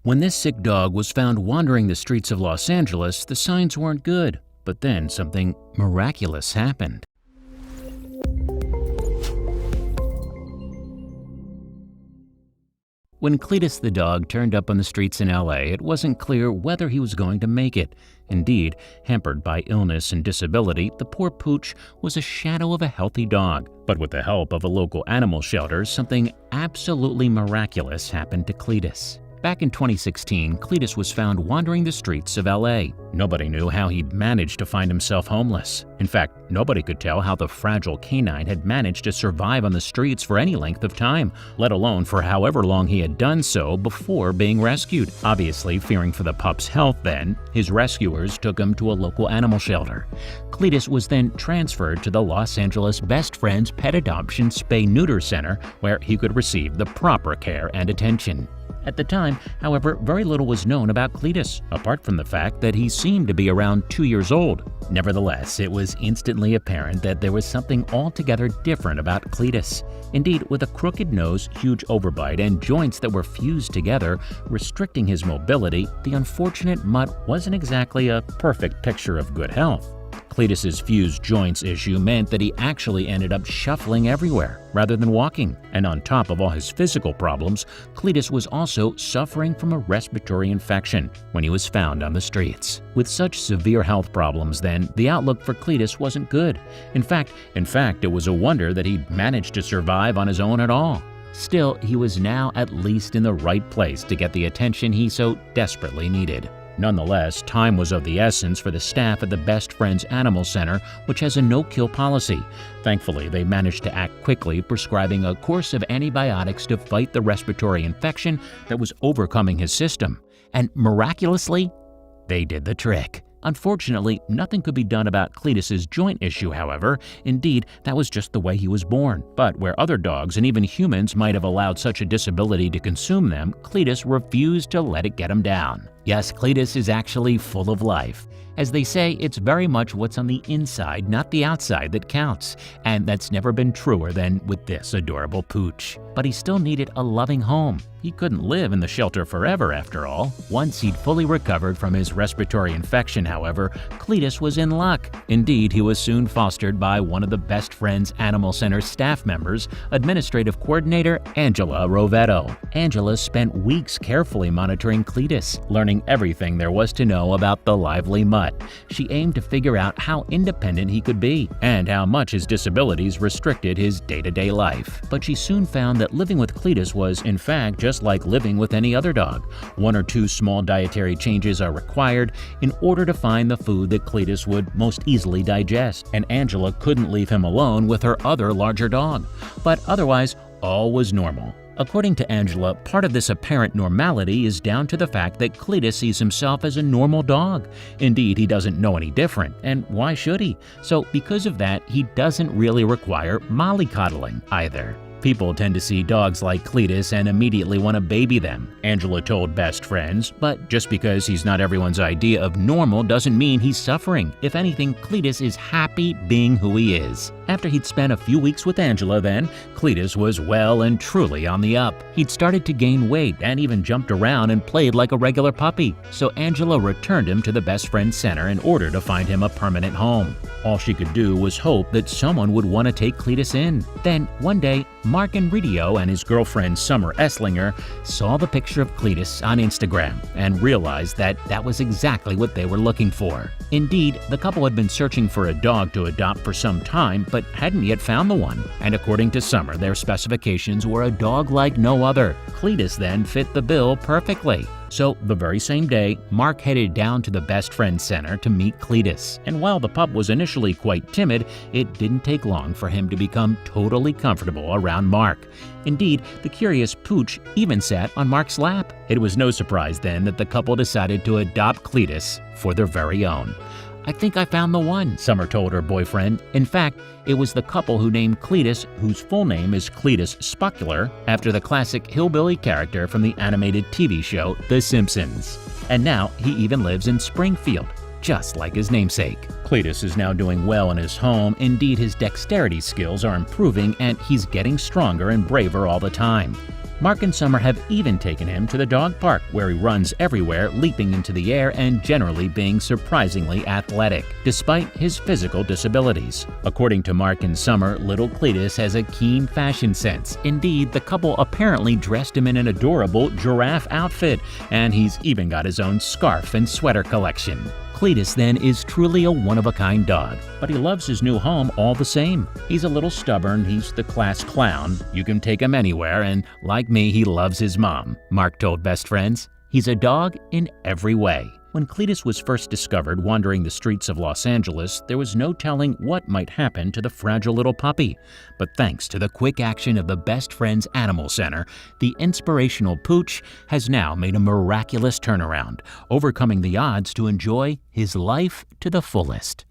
When this sick dog was found wandering the streets of Los Angeles, the signs weren't good. But then something miraculous happened. When Cletus the dog turned up on the streets in LA, it wasn't clear whether he was going to make it. Indeed, hampered by illness and disability, the poor pooch was a shadow of a healthy dog. But with the help of a local animal shelter, something absolutely miraculous happened to Cletus. Back in 2016, Cletus was found wandering the streets of LA. Nobody knew how he'd managed to find himself homeless. In fact, nobody could tell how the fragile canine had managed to survive on the streets for any length of time, let alone for however long he had done so before being rescued. Obviously, fearing for the pup's health then, his rescuers took him to a local animal shelter. Cletus was then transferred to the Los Angeles Best Friends Pet Adoption Spay-Neuter Center, where he could receive the proper care and attention. At the time, however, very little was known about Cletus, apart from the fact that he seemed to be around 2 years old. Nevertheless, it was instantly apparent that there was something altogether different about Cletus. Indeed, with a crooked nose, huge overbite, and joints that were fused together, restricting his mobility, the unfortunate mutt wasn't exactly a perfect picture of good health. Cletus's fused joints issue meant that he actually ended up shuffling everywhere rather than walking. And on top of all his physical problems, Cletus was also suffering from a respiratory infection when he was found on the streets. With such severe health problems then, the outlook for Cletus wasn't good. In fact, it was a wonder that he'd managed to survive on his own at all. Still, he was now at least in the right place to get the attention he so desperately needed. Nonetheless, time was of the essence for the staff at the Best Friends Animal Center, which has a no-kill policy. Thankfully, they managed to act quickly, prescribing a course of antibiotics to fight the respiratory infection that was overcoming his system. And miraculously, they did the trick. Unfortunately, nothing could be done about Cletus's joint issue, however. Indeed, that was just the way he was born. But where other dogs and even humans might have allowed such a disability to consume them, Cletus refused to let it get him down. Yes, Cletus is actually full of life. As they say, it's very much what's on the inside, not the outside, that counts. And that's never been truer than with this adorable pooch. But he still needed a loving home. He couldn't live in the shelter forever, after all. Once he'd fully recovered from his respiratory infection, however, Cletus was in luck. Indeed, he was soon fostered by one of the Best Friends Animal Center staff members, Administrative Coordinator Angela Rovetto. Angela spent weeks carefully monitoring Cletus, learning everything there was to know about the lively mutt. She aimed to figure out how independent he could be and how much his disabilities restricted his day-to-day life. But she soon found that living with Cletus was, in fact, just like living with any other dog. 1 or 2 small dietary changes are required in order to find the food that Cletus would most easily digest, and Angela couldn't leave him alone with her other larger dog. But otherwise, all was normal. According to Angela, part of this apparent normality is down to the fact that Cletus sees himself as a normal dog. Indeed, he doesn't know any different, and why should he? So because of that, he doesn't really require mollycoddling either. People tend to see dogs like Cletus and immediately want to baby them, Angela told Best Friends, but just because he's not everyone's idea of normal doesn't mean he's suffering. If anything, Cletus is happy being who he is. After he'd spent a few weeks with Angela then, Cletus was well and truly on the up. He'd started to gain weight and even jumped around and played like a regular puppy, so Angela returned him to the Best Friends Center in order to find him a permanent home. All she could do was hope that someone would want to take Cletus in. Then, one day, Mark Enridio and his girlfriend Summer Esslinger saw the picture of Cletus on Instagram and realized that that was exactly what they were looking for. Indeed, the couple had been searching for a dog to adopt for some time but hadn't yet found the one. And according to Summer, their specifications were a dog like no other. Cletus then fit the bill perfectly. So, the very same day, Mark headed down to the Best Friends Center to meet Cletus. And while the pup was initially quite timid, it didn't take long for him to become totally comfortable around Mark. Indeed, the curious pooch even sat on Mark's lap. It was no surprise then that the couple decided to adopt Cletus for their very own. "I think I found the one," Summer told her boyfriend. In fact, it was the couple who named Cletus, whose full name is Cletus Spuckler, after the classic hillbilly character from the animated TV show The Simpsons. And now he even lives in Springfield, just like his namesake. Cletus is now doing well in his home. Indeed, his dexterity skills are improving and he's getting stronger and braver all the time. Mark and Summer have even taken him to the dog park, where he runs everywhere, leaping into the air and generally being surprisingly athletic, despite his physical disabilities. According to Mark and Summer, little Cletus has a keen fashion sense. Indeed, the couple apparently dressed him in an adorable giraffe outfit, and he's even got his own scarf and sweater collection. Cletus, then, is truly a one-of-a-kind dog, but he loves his new home all the same. He's a little stubborn, he's the class clown, you can take him anywhere, and like me, he loves his mom. Mark told Best Friends, "He's a dog in every way." When Cletus was first discovered wandering the streets of Los Angeles, there was no telling what might happen to the fragile little puppy. But thanks to the quick action of the Best Friends Animal Center, the inspirational pooch has now made a miraculous turnaround, overcoming the odds to enjoy his life to the fullest.